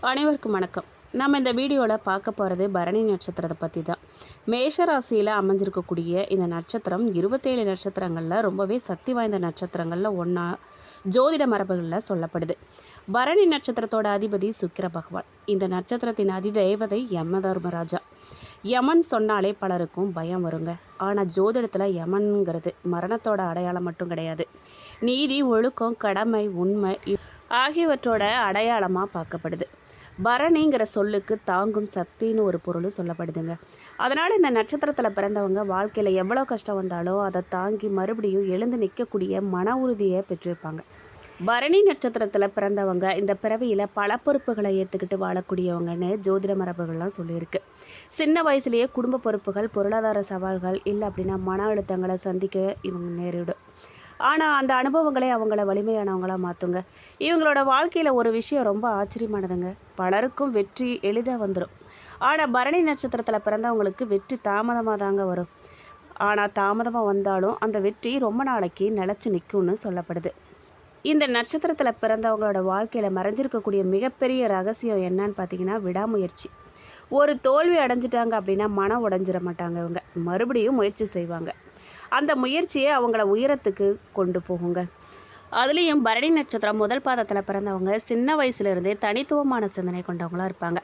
அனைவருக்கும் வணக்கம். நம்ம இந்த வீடியோவில் பார்க்க போகிறது பரணி நட்சத்திரத்தை பற்றி தான். மேஷ ராசியில் அமைஞ்சிருக்கக்கூடிய இந்த நட்சத்திரம் 27 நட்சத்திரங்களில் ரொம்பவே சக்தி வாய்ந்த நட்சத்திரங்களில் ஒன்றா ஜோதிட மரபுகளில் சொல்லப்படுது. பரணி நட்சத்திரத்தோட அதிபதி சுக்கிர பகவான். இந்த நட்சத்திரத்தின் அதிதேவதை யமதர்மராஜா. யமன் சொன்னாலே பலருக்கும் பயம் வருங்க. ஆனால் ஜோதிடத்தில் யமன்கிறது மரணத்தோட அடையாளம் மட்டும் கிடையாது, நீதி, ஒழுக்கம், கடமை, உண்மை ஆகியவற்றோட அடையாளமாக பார்க்கப்படுது. பரணிங்கிற சொல்லுக்கு தாங்கும் சக்தின்னு ஒரு பொருள் சொல்லப்படுதுங்க. அதனால் இந்த நட்சத்திரத்தில் பிறந்தவங்க வாழ்க்கையில் எவ்வளோ கஷ்டம் வந்தாலும் அதை தாங்கி மறுபடியும் எழுந்து நிற்கக்கூடிய மன உறுதியை பெற்றிருப்பாங்க. பரணி நட்சத்திரத்தில் பிறந்தவங்க இந்த பிறவியில் பல பொறுப்புகளை ஏற்றுக்கிட்டு வாழக்கூடியவங்கன்னு ஜோதிட மரபுகள்லாம் சொல்லியிருக்கு. சின்ன வயசுலேயே குடும்ப பொறுப்புகள், பொருளாதார சவால்கள், இல்லை அப்படின்னா மன அழுத்தங்களை சந்திக்க இவங்க நேரிடும். ஆனால் அந்த அனுபவங்களே அவங்கள வலிமையானவங்களாக மாற்றுங்க. இவங்களோட வாழ்க்கையில் ஒரு விஷயம் ரொம்ப ஆச்சரியமானதுங்க. பலருக்கும் வெற்றி எளிதாக வந்துடும். ஆனால் பரணி நட்சத்திரத்தில் பிறந்தவங்களுக்கு வெற்றி தாமதமாக தாங்க வரும். ஆனால் தாமதமாக வந்தாலும் அந்த வெற்றி ரொம்ப நாளைக்கு நிலச்சி நிற்கும்னு சொல்லப்படுது. இந்த நட்சத்திரத்தில் பிறந்தவங்களோட வாழ்க்கையில் மறைஞ்சிருக்கக்கூடிய மிகப்பெரிய ரகசியம் என்னன்னு பார்த்தீங்கன்னா விடாமுயற்சி. ஒரு தோல்வி அடைஞ்சிட்டாங்க அப்படின்னா மனம் உடைஞ்சிட மாட்டாங்க. இவங்க மறுபடியும் முயற்சி செய்வாங்க. அந்த முயற்சியை அவங்கள உயரத்துக்கு கொண்டு போகுங்க. அதுலேயும் பரணி நட்சத்திரம் முதல் பாதத்தில் பிறந்தவங்க சின்ன வயசுலேருந்தே தனித்துவமான சிந்தனை கொண்டவங்களாக இருப்பாங்க.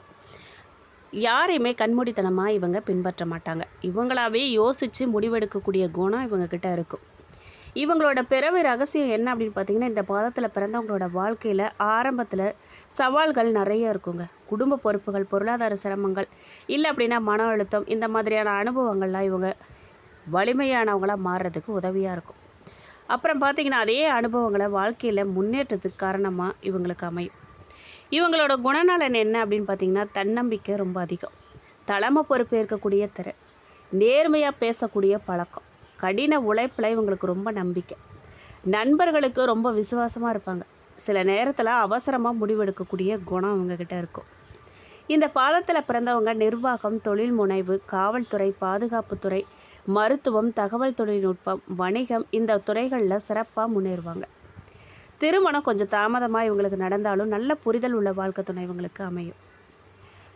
யாரையுமே கண்மூடித்தனமாக இவங்க பின்பற்ற மாட்டாங்க. இவங்களாவே யோசித்து முடிவெடுக்கக்கூடிய குணம் இவங்கக்கிட்ட இருக்கும். இவங்களோட பிறவி ரகசியம் என்ன அப்படின்னு பார்த்திங்கன்னா, இந்த பாதத்தில் பிறந்தவங்களோட வாழ்க்கையில் ஆரம்பத்தில் சவால்கள் நிறைய இருக்குங்க. குடும்ப பொறுப்புகள், பொருளாதார சிரமங்கள், இல்லை அப்படின்னா மன அழுத்தம், இந்த மாதிரியான அனுபவங்கள்லாம் இவங்க வலிமையானவங்களாக மாறுறதுக்கு உதவியாக இருக்கும். அப்புறம் பார்த்திங்கன்னா அதே அனுபவங்களை வாழ்க்கையில் முன்னேற்றத்துக்கு காரணமாக இவங்களுக்கு அமையும். இவங்களோட குணநலன் என்ன அப்படின்னு பார்த்திங்கன்னா, தன்னம்பிக்கை ரொம்ப அதிகம், தலைமை பொறுப்பு ஏற்கக்கூடிய திறன், நேர்மையாக பேசக்கூடிய பழக்கம், கடின உழைப்பில் இவங்களுக்கு ரொம்ப நம்பிக்கை, நண்பர்களுக்கு ரொம்ப விசுவாசமாக இருப்பாங்க. சில நேரத்தில் அவசரமாக முடிவெடுக்கக்கூடிய குணம் இவங்கக்கிட்ட இருக்கும். இந்த பாதத்தில் பிறந்தவங்க நிர்வாகம், தொழில் முனைவு, காவல்துறை, பாதுகாப்புத்துறை, மருத்துவம், தகவல் தொழில்நுட்பம், வணிகம், இந்த துறைகளில் சிறப்பாக முன்னேறுவாங்க. திருமணம் கொஞ்சம் தாமதமாக இவங்களுக்கு நடந்தாலும் நல்ல புரிதல் உள்ள வாழ்க்கை துணை இவங்களுக்கு அமையும்.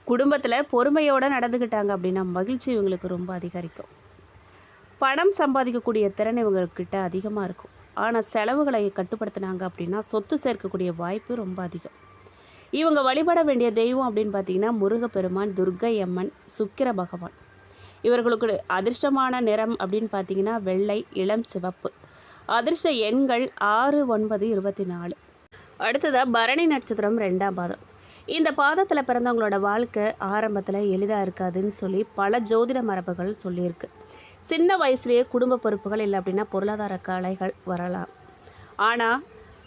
குடும்பத்தில் பொறுமையோடு நடந்துக்கிட்டாங்க அப்படின்னா மகிழ்ச்சி இவங்களுக்கு ரொம்ப அதிகரிக்கும். பணம் சம்பாதிக்கக்கூடிய திறன் இவங்கக்கிட்ட அதிகமாக இருக்கும். ஆனால் செலவுகளை கட்டுப்படுத்தினாங்க அப்படின்னா சொத்து சேர்க்கக்கூடிய வாய்ப்பு ரொம்ப அதிகம். இவங்க வழிபட வேண்டிய தெய்வம் அப்படின்னு பார்த்தீங்கன்னா முருகப்பெருமான், துர்க்கை அம்மன், சுக்கிர பகவான். இவர்களுக்கு அதிர்ஷ்டமான நிறம் அப்படின்னு பார்த்தீங்கன்னா வெள்ளை, இளம் சிவப்பு. அதிர்ஷ்ட எண்கள் 6, 9, 24. அடுத்ததாக பரணி நட்சத்திரம் 2ஆம் பாதம். இந்த பாதத்தில் பிறந்தவங்களோட வாழ்க்கை ஆரம்பத்தில் எளிதாக இருக்காதுன்னு சொல்லி பல ஜோதிட மரபுகள் சொல்லியிருக்கு. சின்ன வயசுலேயே குடும்ப பொறுப்புகள், இல்லை அப்படின்னா பொருளாதார கலைகள் வரலாம். ஆனால்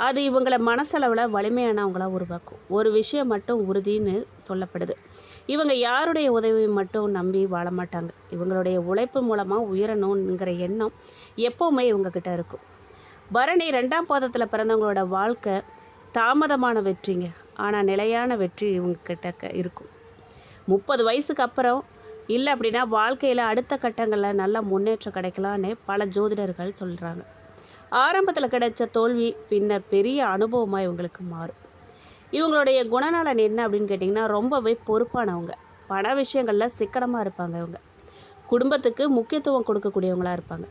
அது இவங்களை மனசளவில் வலிமையானவங்களாக உருவாக்கும். ஒரு விஷயம் மட்டும் உறுதின்னு சொல்லப்படுது, இவங்க யாருடைய உதவியை மட்டும் நம்பி வாழ மாட்டாங்க. இவங்களுடைய உழைப்பு மூலமாக உயரணுங்கிற எண்ணம் எப்போவுமே இவங்கக்கிட்ட இருக்கும். பரணி 2ஆம் பாதத்தில் பிறந்தவங்களோட வாழ்க்கை தாமதமான வெற்றிங்க. ஆனால் நிலையான வெற்றி இவங்கக்கிட்ட இருக்கும். 30 வயசுக்கு அப்புறம் இல்லை அப்படின்னா வாழ்க்கையில் அடுத்த கட்டங்களில் நல்ல முன்னேற்றம் கிடைக்கலான்னு பல ஜோதிடர்கள் சொல்கிறாங்க. ஆரம்பத்தில் கிடைச்ச தோல்வி பின்னர் பெரிய அனுபவமாக இவங்களுக்கு மாறும். இவங்களுடைய குணநலன் என்ன அப்படின்னு கேட்டிங்கன்னா, ரொம்பவே பொறுப்பானவங்க, பண விஷயங்களில் சிக்கனமாக இருப்பாங்க. இவங்க குடும்பத்துக்கு முக்கியத்துவம் கொடுக்கக்கூடியவங்களாக இருப்பாங்க.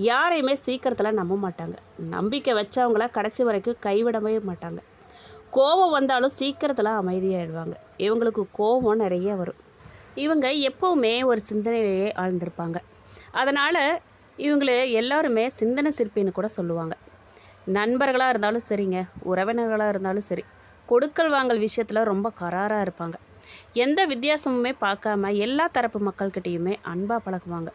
யாரையுமே சீக்கிரத்தில் நம்ப மாட்டாங்க. நம்பிக்கை வச்சவங்கள கடைசி வரைக்கும் கைவிடவே மாட்டாங்க. கோபம் வந்தாலும் சீக்கிரத்தில் அமைதியாகிடுவாங்க. இவங்களுக்கு கோபம் நிறைய வரும். இவங்க எப்போவுமே ஒரு சிந்தனையிலேயே ஆழ்ந்திருப்பாங்க. அதனால் இவங்களை எல்லாருமே சிந்தனை சிற்பின்னு கூட சொல்லுவாங்க. நண்பர்களாக இருந்தாலும் சரிங்க, உறவினர்களாக இருந்தாலும் சரி, கொடுக்கல் வாங்கல் விஷயத்தில் ரொம்ப கராராக இருப்பாங்க. எந்த வித்தியாசமுமே பார்க்காம எல்லா தரப்பு மக்கள்கிட்டையுமே அன்பாக பழகுவாங்க.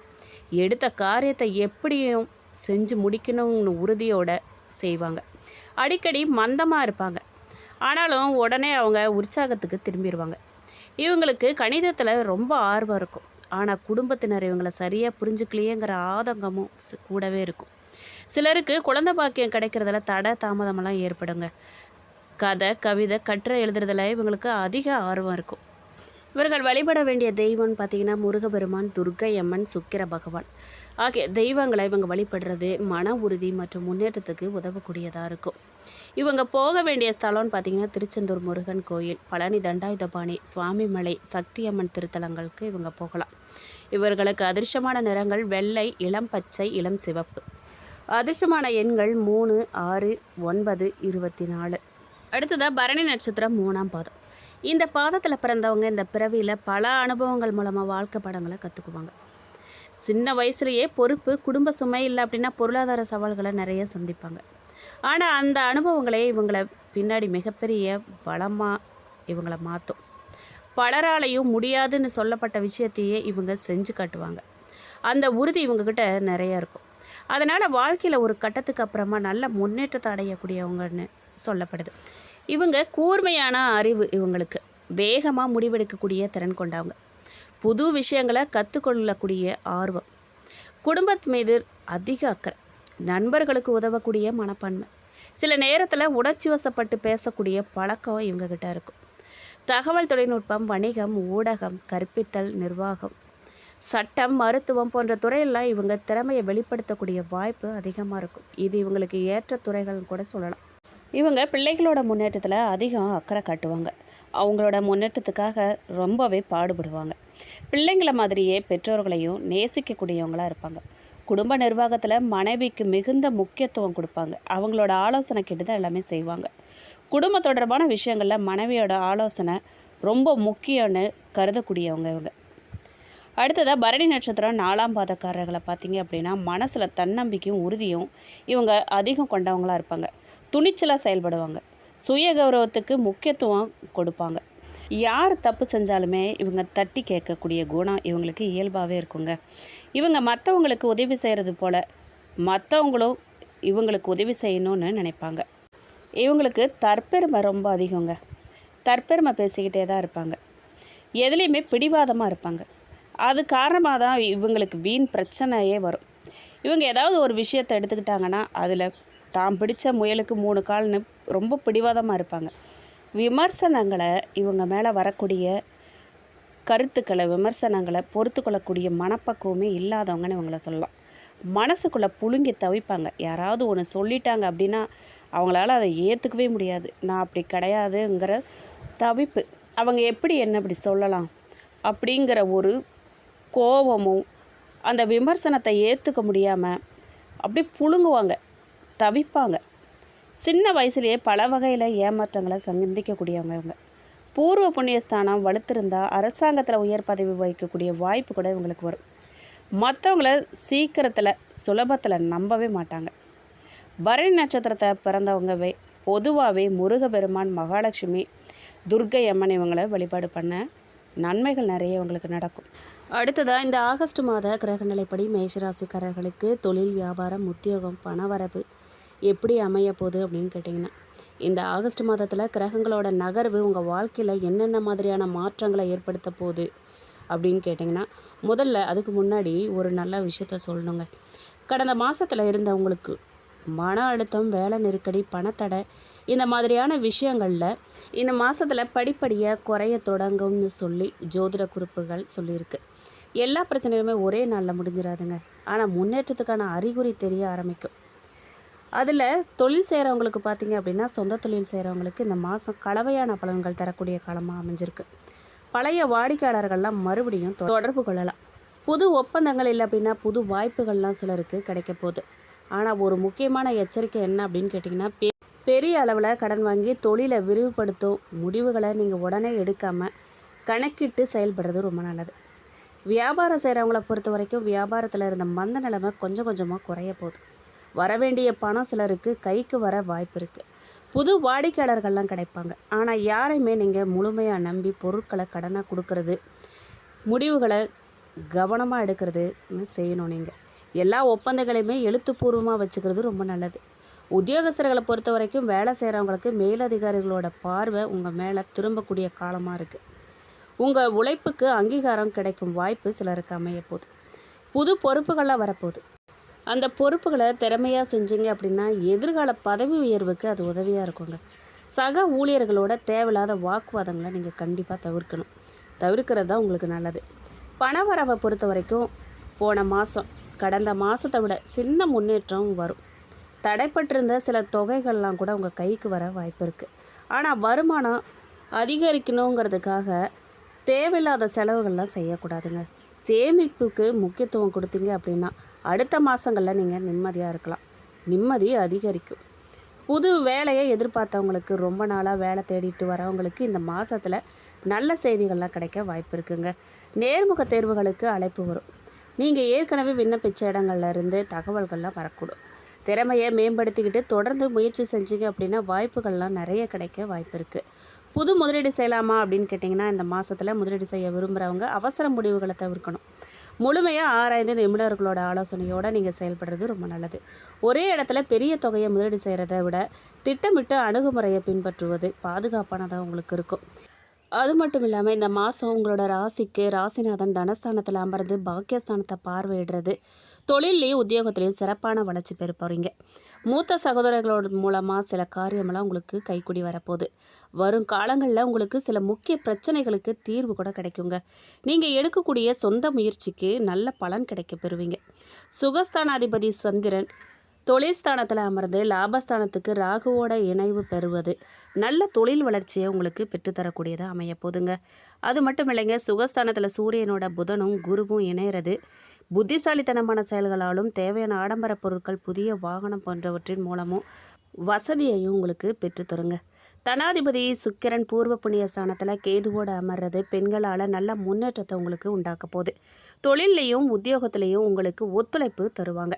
எடுத்த காரியத்தை எப்படியும் செஞ்சு முடிக்கணும்னு உறுதியோடு செய்வாங்க. அடிக்கடி மந்தமாக இருப்பாங்க. ஆனாலும் உடனே அவங்க உற்சாகத்துக்கு திரும்பிடுவாங்க. இவங்களுக்கு கணிதத்தில் ரொம்ப ஆர்வம் இருக்கும். ஆனால் குடும்பத்தினர் இவங்களை சரியாக புரிஞ்சுக்கலையேங்கிற ஆதங்கமும் கூடவே இருக்கும். சிலருக்கு குழந்தை பாக்கியம் கிடைக்கிறதுல தடை தாமதமெல்லாம் ஏற்படுங்க. கதை, கவிதை, கட்டுரை எழுதுறதுல இவங்களுக்கு அதிக ஆர்வம் இருக்கும். இவர்கள் வழிபட வேண்டிய தெய்வம்னு பார்த்திங்கன்னா முருகப்பெருமான், துர்க்கை அம்மன், சுக்கிர பகவான் ஆகிய தெய்வங்களை இவங்க வழிபடுறது மன உறுதி மற்றும் முன்னேற்றத்துக்கு உதவக்கூடியதாக இருக்கும். இவங்க போக வேண்டிய ஸ்தலம்னு பார்த்தீங்கன்னா திருச்செந்தூர் முருகன் கோயில், பழனி தண்டாயுதபாணி, சுவாமிமலை, சக்தியம்மன் திருத்தலங்களுக்கு இவங்க போகலாம். இவர்களுக்கு அதிர்ஷ்டமான நிறங்கள் வெள்ளை, இளம் பச்சை, இளம் சிவப்பு. அதிர்ஷ்டமான எண்கள் 3, 6, 9, 24. அடுத்ததாக பரணி நட்சத்திரம் 3ஆம் பாதம். இந்த பாதத்தில் பிறந்தவங்க இந்த பிறவியில் பல அனுபவங்கள் மூலமாக வாழ்க்கை படங்களை கற்றுக்குவாங்க. சின்ன வயசுலேயே பொறுப்பு, குடும்ப சுமை இல்லை அப்படின்னா பொருளாதார சவால்களை நிறைய சந்திப்பாங்க. ஆனால் அந்த அனுபவங்களே இவங்களை பின்னாடி மிகப்பெரிய பலமாக இவங்களை மாற்றும். பலராலையும் முடியாதுன்னு சொல்லப்பட்ட விஷயத்தையே இவங்க செஞ்சு காட்டுவாங்க. அந்த உறுதி இவங்கக்கிட்ட நிறைய இருக்கும். அதனால் வாழ்க்கையில் ஒரு கட்டத்துக்கு அப்புறமா நல்ல முன்னேற்றத்தை அடையக்கூடியவங்கன்னு சொல்லப்படுது. இவங்க கூர்மையான அறிவு, இவங்களுக்கு வேகமாக முடிவெடுக்கக்கூடிய திறன் கொண்டவங்க, புது விஷயங்களை கற்றுக்கொள்ளக்கூடிய ஆர்வம், குடும்பத்து மீது அதிக அக்கறை, நண்பர்களுக்கு உதவக்கூடிய மனப்பான்மை, சில நேரத்தில் உணர்ச்சி வசப்பட்டு பேசக்கூடிய பழக்கம் இவங்ககிட்ட இருக்கும். தகவல் தொழில்நுட்பம், வணிகம், ஊடகம், கற்பித்தல், நிர்வாகம், சட்டம், மருத்துவம் போன்ற துறையெல்லாம் இவங்க திறமையை வெளிப்படுத்தக்கூடிய வாய்ப்பு அதிகமாக இருக்கும். இது இவங்களுக்கு ஏற்ற துறைகள்னு கூட சொல்லலாம். இவங்க பிள்ளைகளோட முன்னேற்றத்தில் அதிகம் அக்கறை காட்டுவாங்க. அவங்களோட முன்னேற்றத்துக்காக ரொம்பவே பாடுபடுவாங்க. பிள்ளைங்கள மாதிரியே பெற்றோர்களையும் நேசிக்கக்கூடியவங்களாக இருப்பாங்க. குடும்ப நிர்வாகத்தில் மனைவிக்கு மிகுந்த முக்கியத்துவம் கொடுப்பாங்க. அவங்களோட ஆலோசனை கேட்டு தான் எல்லாமே செய்வாங்க. குடும்ப தொடர்பான விஷயங்களில் மனைவியோட ஆலோசனை ரொம்ப முக்கியம்னு கருதக்கூடியவங்க இவங்க. அடுத்ததாக பரணி நட்சத்திரம் 4ஆம் பாதக்காரர்களை பார்த்தீங்க அப்படின்னா மனசில் தன்னம்பிக்கையும் உறுதியும் இவங்க அதிகம் கொண்டவங்களாக இருப்பாங்க. துணிச்சலாக செயல்படுவாங்க. சுய கௌரவத்துக்கு முக்கியத்துவம் கொடுப்பாங்க. யார் தப்பு செஞ்சாலுமே இவங்க தட்டி கேட்கக்கூடிய குணம் இவங்களுக்கு இயல்பாகவே இருக்குங்க. இவங்க மற்றவங்களுக்கு உதவி செய்கிறது போல் மற்றவங்களும் இவங்களுக்கு உதவி செய்யணும்னு நினைப்பாங்க. இவங்களுக்கு தற்பெருமை ரொம்ப அதிகங்க. தற்பெருமை பேசிக்கிட்டே தான் இருப்பாங்க. எதுலேயுமே பிடிவாதமாக இருப்பாங்க. அது காரணமாக தான் இவங்களுக்கு வீண் பிரச்சனையே வரும். இவங்க ஏதாவது ஒரு விஷயத்தை எடுத்துக்கிட்டாங்கன்னா அதில் தான் பிடிச்ச முயலுக்கு 3 கால்னு ரொம்ப பிடிவாதமாக இருப்பாங்க. விமர்சனங்களை இவங்க மேலே வரக்கூடிய கருத்துக்களை, விமர்சனங்களை பொறுத்து கொள்ளக்கூடிய மனப்பக்குவமே இல்லாதவங்கன்னு இவங்கள சொல்லலாம். மனசுக்குள்ளே புழுங்கி தவிப்பாங்க. யாராவது ஒன்று சொல்லிட்டாங்க அப்படின்னா அவங்களால அதை ஏற்றுக்கவே முடியாது. நான் அப்படி கிடையாதுங்கிற தவிப்பு. அவங்க எப்படி என்ன இப்படி சொல்லலாம் அப்படிங்கிற ஒரு கோபமும், அந்த விமர்சனத்தை ஏற்றுக்க முடியாமல் அப்படி புழுங்குவாங்க, தவிப்பாங்க. சின்ன வயசுலேயே பல வகையில் ஏமாற்றங்களை சந்திக்கக்கூடியவங்க இவங்க. பூர்வ புண்ணியஸ்தானம் வலுத்திருந்தால் அரசாங்கத்தில் உயர் பதவி வகிக்கக்கூடிய வாய்ப்பு கூட இவங்களுக்கு வரும். மற்றவங்கள சீக்கிரத்தில் சுலபத்தில் நம்பவே மாட்டாங்க. பரணி நட்சத்திரத்தை பிறந்தவங்கவே பொதுவாகவே முருகப்பெருமான், மகாலட்சுமி, துர்க்கை அம்மன் இவங்களை வழிபாடு பண்ண நன்மைகள் நிறைய இவங்களுக்கு நடக்கும். அடுத்ததாக இந்த ஆகஸ்ட் மாத கிரகநிலைப்படி மேஷராசிக்காரர்களுக்கு தொழில், வியாபாரம், உத்தியோகம், பணவரவு எப்படி அமைய போகுது அப்படின்னு கேட்டிங்கன்னா, இந்த ஆகஸ்ட் மாதத்தில் கிரகங்களோட நகர்வு உங்கள் வாழ்க்கையில் என்னென்ன மாதிரியான மாற்றங்களை ஏற்படுத்த போகுது அப்படின்னு கேட்டிங்கன்னா, முதல்ல அதுக்கு முன்னாடி ஒரு நல்ல விஷயத்த சொல்லணுங்க. கடந்த மாதத்தில் இருந்தவங்களுக்கு மன அழுத்தம், வேலை நெருக்கடி, பணத்தடை இந்த மாதிரியான விஷயங்களில் இந்த மாதத்தில் படிப்படியாக குறைய தொடங்கும்னு சொல்லி ஜோதிட குறிப்புகள் சொல்லியிருக்கு. எல்லா பிரச்சனையுமே ஒரே நாளில் முடிஞ்சிடாதுங்க. ஆனால் முன்னேற்றத்துக்கான அறிகுறி தெரிய ஆரம்பிக்கும். அதில் தொழில் செய்கிறவங்களுக்கு பார்த்திங்க அப்படின்னா, சொந்த தொழில் செய்கிறவங்களுக்கு இந்த மாதம் கலவையான பலன்கள் தரக்கூடிய காலமாக அமைஞ்சிருக்கு. பழைய வாடிக்கையாளர்கள்லாம் மறுபடியும் தொடர்பு கொள்ளலாம். புது ஒப்பந்தங்கள் இல்லை அப்படின்னா புது வாய்ப்புகள்லாம் சிலருக்கு கிடைக்க போகுது. ஆனால் ஒரு முக்கியமான எச்சரிக்கை என்ன அப்படின்னு கேட்டிங்கன்னா, பெரிய அளவில் கடன் வாங்கி தொழிலை விரிவுபடுத்தும் முடிவுகளை நீங்கள் உடனே எடுக்காமல் கணக்கிட்டு செயல்படுறது ரொம்ப நல்லது. வியாபாரம் செய்கிறவங்கள பொறுத்த வரைக்கும் வியாபாரத்தில் இருந்த மந்த நிலைமை கொஞ்சம் கொஞ்சமாக குறைய போகுது. வரவேண்டிய பணம் சிலருக்கு கைக்கு வர வாய்ப்பு இருக்குது. புது வாடிக்கையாளர்கள்லாம் கிடைப்பாங்க. ஆனால் யாரையுமே நீங்கள் முழுமையாக நம்பி பொருட்களை கடனாக கொடுக்கறது, முடிவுகளை கவனமாக எடுக்கிறதுன்னு செய்யணும். நீங்கள் எல்லா ஒப்பந்தங்களையுமே எழுத்துப்பூர்வமாக வச்சுக்கிறது ரொம்ப நல்லது. உத்தியோகஸ்தர்களை பொறுத்த வரைக்கும் வேலை செய்கிறவங்களுக்கு மேலதிகாரிகளோட பார்வை உங்கள் மேலே திரும்பக்கூடிய காலமாக இருக்குது. உங்கள் உழைப்புக்கு அங்கீகாரம் கிடைக்கும் வாய்ப்பு சிலருக்கு அமைய போகுது. புது பொறுப்புகளாக வரப்போகுது. அந்த பொறுப்புகளை திறமையாக செஞ்சீங்க அப்படின்னா எதிர்கால பதவி உயர்வுக்கு அது உதவியாக இருக்குங்க. சக ஊழியர்களோட தேவையில்லாத வாக்குவாதங்களை நீங்கள் கண்டிப்பாக தவிர்க்கிறது தான் உங்களுக்கு நல்லது. பணவரவை பொறுத்த வரைக்கும் போன மாதம் கடந்த மாதத்தை விட சின்ன முன்னேற்றம் வரும். தடைப்பட்டிருந்த சில தொகைகள்லாம் கூட உங்கள் கைக்கு வர வாய்ப்பு இருக்குது. ஆனால் வருமானம் அதிகரிக்கணுங்கிறதுக்காக தேவையில்லாத செலவுகள்லாம் செய்யக்கூடாதுங்க. சேமிப்புக்கு முக்கியத்துவம் கொடுத்தீங்க அப்படின்னா அடுத்த மாதங்களில் நீங்கள் நிம்மதியாக இருக்கலாம். நிம்மதி அதிகரிக்கும். புது வேலையை எதிர்பார்த்தவங்களுக்கு, ரொம்ப நாளாக வேலை தேடிட்டு வரவங்களுக்கு இந்த மாதத்தில் நல்ல செய்திகள்லாம் கிடைக்க வாய்ப்பு இருக்குங்க. நேர்முக தேர்வுகளுக்கு அழைப்பு வரும். நீங்கள் ஏற்கனவே விண்ணப்பித்த இடங்கள்ல இருந்து தகவல்கள்லாம் வரக்கூடும். திறமையை மேம்படுத்திக்கிட்டு தொடர்ந்து முயற்சி செஞ்சீங்க அப்படின்னா வாய்ப்புகள்லாம் நிறைய கிடைக்க வாய்ப்பு இருக்குது. புது முதலீடு செய்யலாமா அப்படின்னு கேட்டிங்கன்னா, இந்த மாதத்தில் முதலீடு செய்ய விரும்புகிறவங்க அவசர முடிவுகளை தவிர்க்கணும். முழுமையாக ஆராய்ந்து நிபுணர்களோட ஆலோசனையோடு நீங்கள் செயல்படுறது ரொம்ப நல்லது. ஒரே இடத்துல பெரிய தொகையை முதலீடு செய்கிறத விட திட்டமிட்டு அணுகுமுறையை பின்பற்றுவது பாதுகாப்பானதாக உங்களுக்கு இருக்கும். அது மட்டும் இல்லாமல் இந்த மாதம் உங்களோட ராசிக்கு ராசிநாதன் தனஸ்தானத்தில் அமர்ந்து பாக்கியஸ்தானத்தை பார்வையிடுறது தொழிலையும் உத்தியோகத்திலையும் சிறப்பான வளர்ச்சி பெற போகிறீங்க. மூத்த சகோதரர்களோட மூலமாக சில காரியமெல்லாம் உங்களுக்கு கைக்கூடி வரப்போகுது. வரும் காலங்களில் உங்களுக்கு சில முக்கிய பிரச்சனைகளுக்கு தீர்வு கூட கிடைக்குங்க. நீங்கள் எடுக்கக்கூடிய சொந்த முயற்சிக்கு நல்ல பலன் கிடைக்க பெறுவீங்க. சுகஸ்தானாதிபதி சந்திரன் தொழில் ஸ்தானத்தில் அமர்ந்து லாபஸ்தானத்துக்கு ராகுவோட இணைவு பெறுவது நல்ல தொழில் வளர்ச்சியை உங்களுக்கு பெற்றுத்தரக்கூடியதாக அமைய போதுங்க. அது மட்டும் இல்லைங்க, சுகஸ்தானத்தில் சூரியனோட புதனும் குருவும் இணையிறது புத்திசாலித்தனமான செயல்களாலும் தேவையான ஆடம்பர பொருட்கள், புதிய வாகனம் போன்றவற்றின் மூலமும் வசதியையும் உங்களுக்கு பெற்றுத்தருங்க. தனாதிபதி சுக்கிரன் பூர்வ புண்ணிய ஸ்தானத்தில் கேதுவோடு அமர்றது பெண்களால் நல்ல முன்னேற்றத்தை உங்களுக்கு உண்டாக்க போகுது. தொழிலையும் உத்தியோகத்திலையும் உங்களுக்கு ஒத்துழைப்பு தருவாங்க.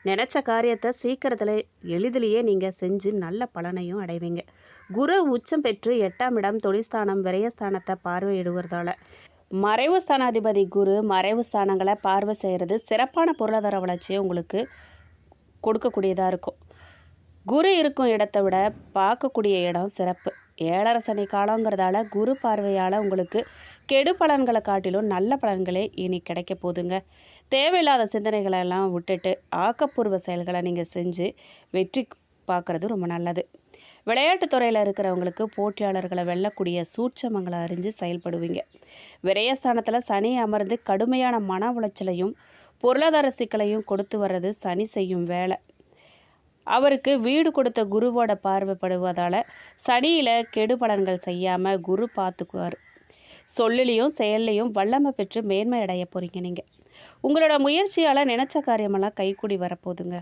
நினச்ச காரியத்தை சீக்கிரத்தில் எளிதிலேயே நீங்கள் செஞ்சு நல்ல பலனையும் அடைவீங்க. குரு உச்சம் பெற்று 8ஆம் இடம் தொழில்ஸ்தானம் விரயஸ்தானத்தை பார்வையிடுவதால் மறைவு ஸ்தானாதிபதி குரு மறைவு ஸ்தானங்களை பார்வை செய்கிறது சிறப்பான பொருளாதார வளர்ச்சியை உங்களுக்கு கொடுக்கக்கூடியதாக இருக்கும். குரு இருக்கும் இடத்தை விட பார்க்கக்கூடிய இடம் சிறப்பு. 7.5 சனி காலங்கிறதால குரு பார்வையால் உங்களுக்கு கெடு பலன்களை காட்டிலும் நல்ல பலன்களே இனி கிடைக்க போதுங்க. தேவையில்லாத சிந்தனைகளெல்லாம் விட்டுட்டு ஆக்கப்பூர்வ செயல்களை நீங்கள் செஞ்சு வெற்றி பார்க்குறது ரொம்ப நல்லது. விளையாட்டுத் துறையில் இருக்கிறவங்களுக்கு போட்டியாளர்களை வெல்லக்கூடிய சூட்சமங்களை அறிஞ்சு செயல்படுவீங்க. விரயஸ்தானத்தில் சனி அமர்ந்து கடுமையான மன உளைச்சலையும் பொருளாதார சிக்கலையும் கொடுத்து வர்றது சனி செய்யும் வேலை. அவருக்கு வீடு கொடுத்த குருவோட பார்வைப்படுவதால் சனியில் கெடு பலன்கள் செய்யாமல் குரு பார்த்துக்குவார். சொல்லிலையும் செயல்லையும் வல்லமை பெற்று மேன்மை அடைய போகிறீங்க. நீங்கள் உங்களோட முயற்சியால் நினச்ச காரியமெல்லாம் கைக்கூடி வரப்போகுதுங்க.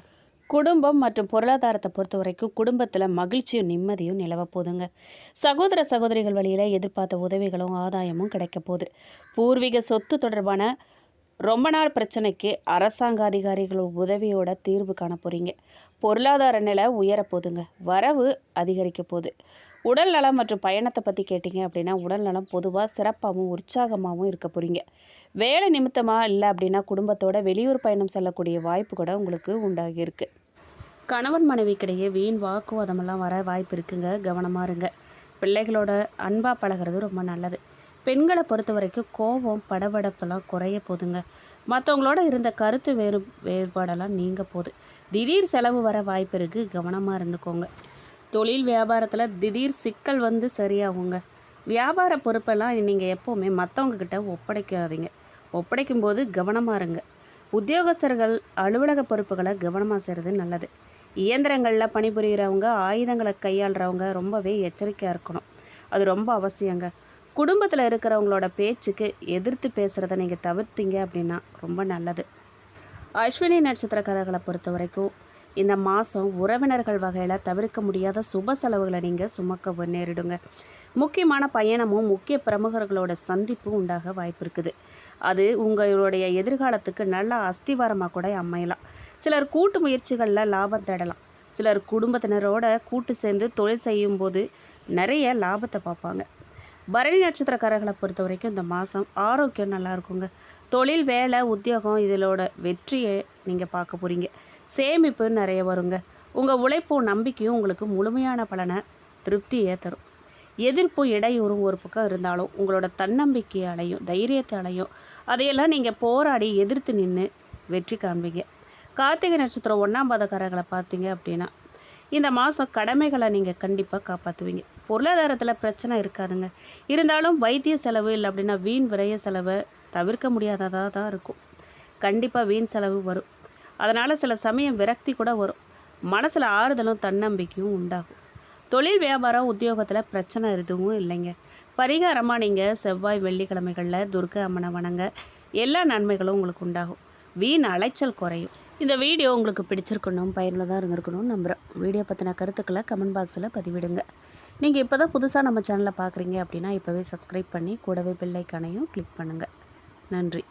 குடும்பம் மற்றும் பொருளாதாரத்தை பொறுத்த வரைக்கும் குடும்பத்தில் மகிழ்ச்சியும் நிம்மதியும் நிலவ போதுங்க. சகோதர சகோதரிகள் வழியில் எதிர்பார்த்த உதவிகளும் ஆதாயமும் கிடைக்க போகுது. பூர்வீக சொத்து தொடர்பான ரொம்ப நாள் பிரச்சனைக்கு அரசாங்க அதிகாரிகள் உதவியோட தீர்வு காண போகிறீங்க. பொருளாதார நிலை உயரப்போகுதுங்க. வரவு அதிகரிக்க போகுது. உடல் நலம் மற்றும் பயணத்தை பற்றி கேட்டிங்க அப்படின்னா உடல் நலம் பொதுவாக சிறப்பாகவும் உற்சாகமாகவும் இருக்க போகிறீங்க. வேலை நிமித்தமாக இல்லை அப்படின்னா குடும்பத்தோட வெளியூர் பயணம் செல்லக்கூடிய வாய்ப்பு கூட உங்களுக்கு உண்டாகியிருக்கு. கணவன் மனைவிக்கிடையே வீண் வாக்குவாதமெல்லாம் வர வாய்ப்பு இருக்குங்க. கவனமாக இருங்க. பிள்ளைகளோட அன்பாக பழகிறது ரொம்ப நல்லது. பெண்களை பொறுத்த வரைக்கும் கோபம் படபடப்பெல்லாம் குறைய போதுங்க. மற்றவங்களோட இருந்த கருத்து வேறுபாடெல்லாம் நீங்க போகுது. திடீர் செலவு வர வாய்ப்பு இருக்குது. கவனமாக இருந்துக்கோங்க. தொழில் வியாபாரத்தில் திடீர் சிக்கல் வந்து சரியாகுங்க. வியாபார பொறுப்பெல்லாம் நீங்கள் எப்போவுமே மற்றவங்கக்கிட்ட ஒப்படைக்காதீங்க. ஒப்படைக்கும் போது கவனமாக இருங்க. உத்தியோகஸ்தர்கள் அலுவலக பொறுப்புகளை கவனமாக செய்கிறது நல்லது. இயந்திரங்களில் பணிபுரிகிறவங்க, ஆயுதங்களை கையாளுறவங்க ரொம்பவே எச்சரிக்கையாக இருக்கணும். அது ரொம்ப அவசியங்க. குடும்பத்தில் இருக்கிறவங்களோட பேச்சுக்கு எதிர்த்து பேசுகிறத நீங்கள் தவிர்த்தீங்க அப்படின்னா ரொம்ப நல்லது. அஸ்வினி நட்சத்திரக்காரர்களை பொறுத்த வரைக்கும் இந்த மாதம் உறவினர்கள் வகையில் தவிர்க்க முடியாத சுப செலவுகளை நீங்கள் சுமக்க நேரிடுங்க. முக்கியமான பயணமும் முக்கிய பிரமுகர்களோட சந்திப்பும் உண்டாக வாய்ப்பு இருக்குது. அது உங்களுடைய எதிர்காலத்துக்கு நல்ல அஸ்திவாரமாக கூட அமையலாம். சிலர் கூட்டு முயற்சிகளில் லாபம் தேடலாம். சிலர் குடும்பத்தினரோட கூட்டு சேர்ந்து தொழில் செய்யும்போது நிறைய லாபத்தை பார்ப்பாங்க. பரணி நட்சத்திரக்காரர்களை பொறுத்த வரைக்கும் இந்த மாதம் ஆரோக்கியம் நல்லா இருக்குங்க. தொழில், வேலை, உத்தியோகம் இதிலோட வெற்றியை நீங்கள் பார்க்க போகிறீங்க. சேமிப்பு நிறைய வருங்க. உங்கள் உழைப்பும் நம்பிக்கையும் உங்களுக்கு முழுமையான பலனை திருப்தியை தரும். எதிர்ப்பும் இடையூறும் ஒரு பக்கம் இருந்தாலும் உங்களோட தன்னம்பிக்கையாலையும் தைரியத்தாலையும் அதையெல்லாம் நீங்கள் போராடி எதிர்த்து நின்று வெற்றி காண்பீங்க. கார்த்திகை நட்சத்திரம் 1ஆம் பாதக்காரர்களை பார்த்தீங்க அப்படின்னா இந்த மாதம் கடமைகளை நீங்கள் கண்டிப்பாக காப்பாற்றுவீங்க. பொருளாதாரத்தில் பிரச்சனை இருக்காதுங்க. இருந்தாலும் வைத்திய செலவு இல்லை அப்படின்னா வீண் விரைய செலவை தவிர்க்க முடியாததாக தான் இருக்கும். கண்டிப்பாக வீண் செலவு வரும். அதனால் சில சமயம் விரக்தி கூட வரும். மனசில் ஆறுதலும் தன்னம்பிக்கையும் உண்டாகும். தொழில் வியாபாரம் உத்தியோகத்தில் பிரச்சனை எதுவும் இல்லைங்க. பரிகாரமாக நீங்கள் செவ்வாய் வெள்ளிக்கிழமைகளில் துர்க்கை அம்மனை வணங்க எல்லா நன்மைகளும் உங்களுக்கு உண்டாகும். வீண் அலைச்சல் குறையும். இந்த வீடியோ உங்களுக்கு பிடிச்சிருக்கணும், பயனுள்ளதாக இருந்திருக்கணும்னு நம்புகிறேன். வீடியோ பற்றின கருத்துக்களை கமெண்ட் பாக்ஸில் பதிவிடுங்க. நீங்கள் இப்போ தான் புதுசாக நம்ம சேனலை பார்க்குறீங்க அப்படின்னா இப்போவே சப்ஸ்கிரைப் பண்ணி கூடவே பெல் ஐக்கானையும் கிளிக் பண்ணுங்கள். நன்றி.